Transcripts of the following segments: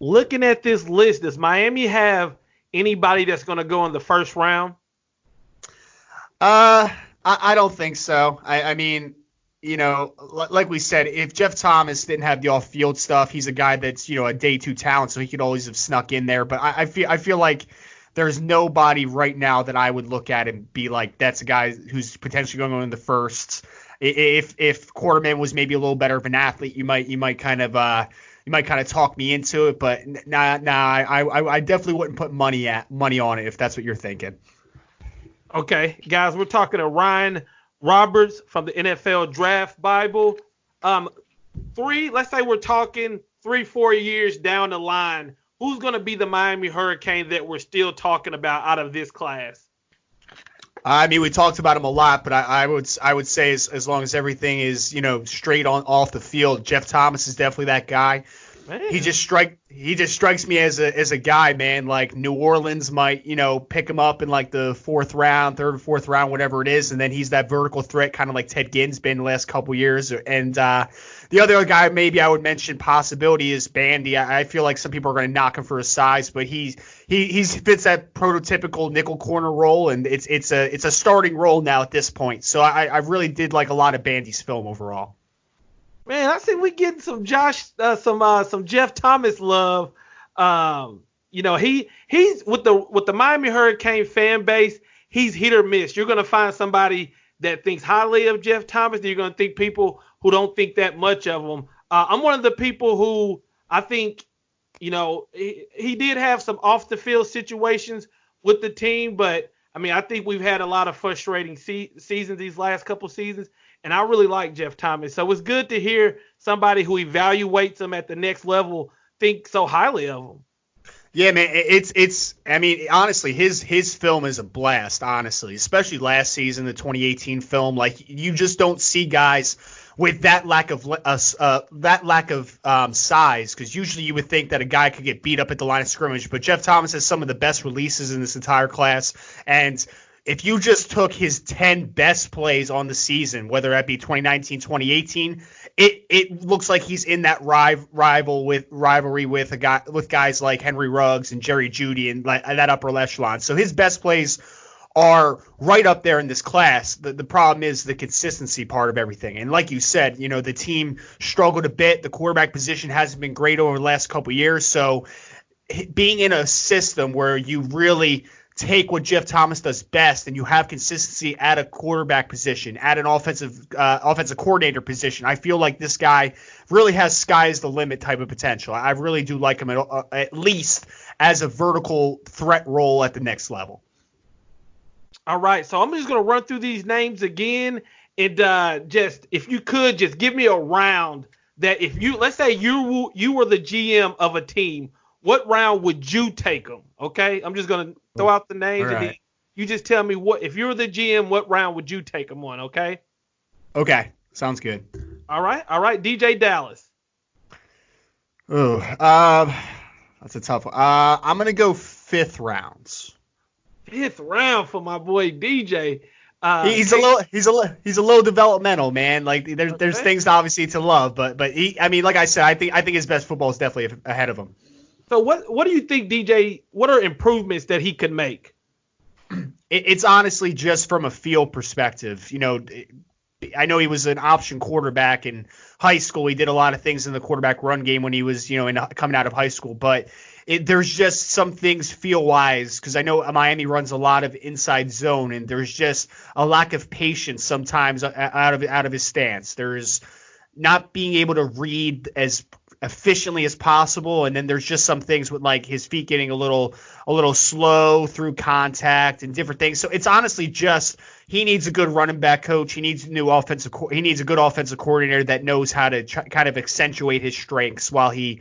Looking at this list, does Miami have anybody that's going to go in the first round? I don't think so. I mean, like we said, if Jeff Thomas didn't have the off-field stuff, he's a guy that's a day two talent, so he could always have snuck in there. But I feel like there's nobody right now that I would look at and be like, that's a guy who's potentially going to go in the first. If Quarterman was maybe a little better of an athlete, you might kind of talk me into it. But I definitely wouldn't put money on it if that's what you're thinking. Okay, guys, we're talking to Ryan Roberts from the NFL Draft Bible. Let's say we're talking 3-4 years down the line. Who's going to be the Miami Hurricane that we're still talking about out of this class? I mean, we talked about him a lot, but I would say as long as everything is straight on off the field, Jeff Thomas is definitely that guy. Man. He just strikes me as a guy, man. Like New Orleans might pick him up in like the third or fourth round, whatever it is, and then he's that vertical threat, kind of like Ted Ginn's been the last couple years. And the other guy maybe I would mention possibility is Bandy. I feel like some people are going to knock him for his size, but he fits that prototypical nickel corner role, and it's a starting role now at this point. So I really did like a lot of Bandy's film overall. Man, I think we getting some Jeff Thomas love. He's with the Miami Hurricane fan base. He's hit or miss. You're gonna find somebody that thinks highly of Jeff Thomas. Then you're gonna think people who don't think that much of him. I'm one of the people who I think, he did have some off the field situations with the team, but I mean, I think we've had a lot of frustrating seasons these last couple seasons. And I really like Jeff Thomas. So it's good to hear somebody who evaluates him at the next level think so highly of him. Yeah, man, I mean, honestly, his film is a blast, honestly, especially last season, the 2018 film. Like, you just don't see guys with that lack of size, because usually you would think that a guy could get beat up at the line of scrimmage, but Jeff Thomas has some of the best releases in this entire class, and if you just took his 10 best plays on the season, whether that be 2019, 2018, it looks like he's in that rivalry with guys like Henry Ruggs and Jerry Jeudy and like that upper echelon. So his best plays are right up there in this class. The problem is the consistency part of everything. And like you said, the team struggled a bit. The quarterback position hasn't been great over the last couple of years. So being in a system where you really take what Jeff Thomas does best and you have consistency at a quarterback position, at an offensive coordinator position, I feel like this guy really has sky's the limit type of potential. I really do like him at least as a vertical threat role at the next level. All right, so I'm just going to run through these names again, and just if you could just give me a round that let's say you were the GM of a team, what round would you take them? Okay, I'm just going to throw out the names, right, and then you just tell me if you were the GM, what round would you take them on? Okay. Okay, sounds good. All right, DJ Dallas. Oh, that's a tough one. I'm going to go 5th rounds. 5th round for my boy DJ. He's a little developmental, man. Like there's things obviously to love, but I mean, like I said, I think his best football is definitely ahead of him. So what do you think, DJ? What are improvements that he could make? It's honestly just from a field perspective. I know he was an option quarterback in high school. He did a lot of things in the quarterback run game when he was, coming out of high school. But there's just some things feel-wise, because I know Miami runs a lot of inside zone, and there's just a lack of patience sometimes out of his stance. There's not being able to read as efficiently as possible, and then there's just some things with like his feet getting a little slow through contact and different things. So it's honestly just he needs a good running back coach. He needs a good offensive coordinator that knows how to kind of accentuate his strengths while he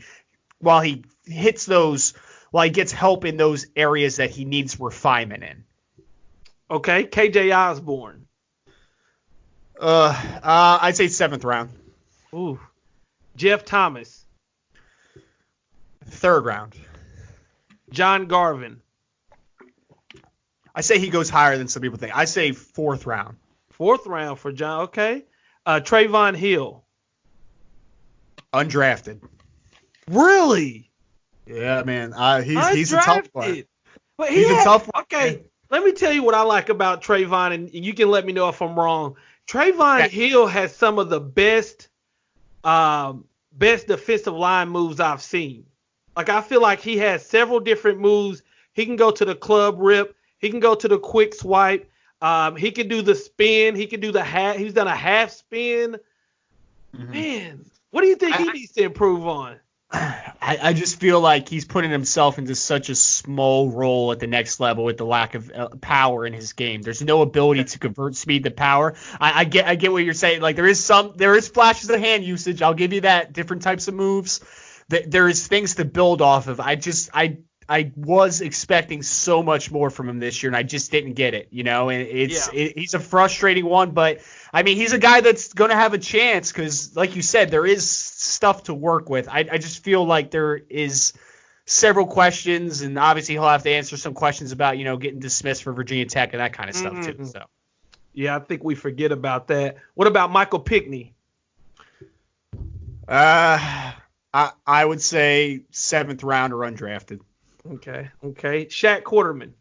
hits those, while he gets help in those areas that he needs refinement in. Okay, KJ Osborne. I'd say 7th round. Ooh. Jeff Thomas. 3rd round. John Garvin. I say he goes higher than some people think. I say 4th round. 4th round for John. Okay. Trevon Hill. Undrafted. Really? Yeah, man. He's a tough one. Undrafted. But He's a tough one. okay. Let me tell you what I like about Trevon, and you can let me know if I'm wrong. Trevon Yeah. Hill has some of the best defensive line moves I've seen. Like I feel like he has several different moves. He can go to the club rip. He can go to the quick swipe. He can do the spin. He can do the half. He's done a half spin. Mhm. Man, what do you think he needs to improve on? I just feel like he's putting himself into such a small role at the next level with the lack of power in his game. There's no ability to convert speed to power. I get what you're saying. Like there is flashes of hand usage. I'll give you that. Different types of moves. There is things to build off of. I was expecting so much more from him this year, and I just didn't get it. And he's a frustrating one, but I mean, he's a guy that's going to have a chance because, like you said, there is stuff to work with. I just feel like there is several questions, and obviously he'll have to answer some questions about, getting dismissed for Virginia Tech and that kind of stuff too. So. Yeah, I think we forget about that. What about Michael Pickney? I would say 7th round or undrafted. Okay. Shaq Quarterman.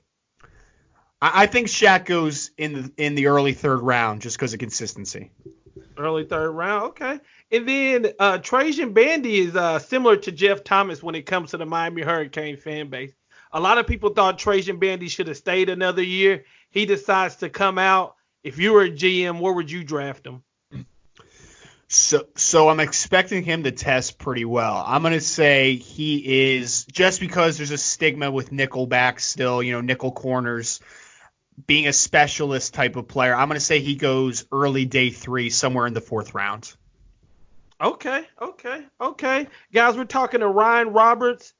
I think Shaq goes in the early 3rd round just because of consistency. Early 3rd round. Okay. And then Trajan Bandy is similar to Jeff Thomas when it comes to the Miami Hurricane fan base. A lot of people thought Trajan Bandy should have stayed another year. He decides to come out. If you were a GM, where would you draft him? So I'm expecting him to test pretty well. I'm going to say he is, just because there's a stigma with nickel backs still, nickel corners, being a specialist type of player. I'm going to say he goes early day 3, somewhere in the 4th round. Okay. Guys, we're talking to Ryan Roberts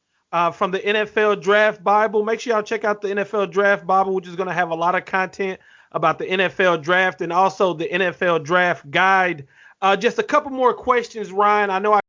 from the NFL Draft Bible. Make sure y'all check out the NFL Draft Bible, which is going to have a lot of content about the NFL Draft and also the NFL Draft Guide. Just a couple more questions, Ryan. I know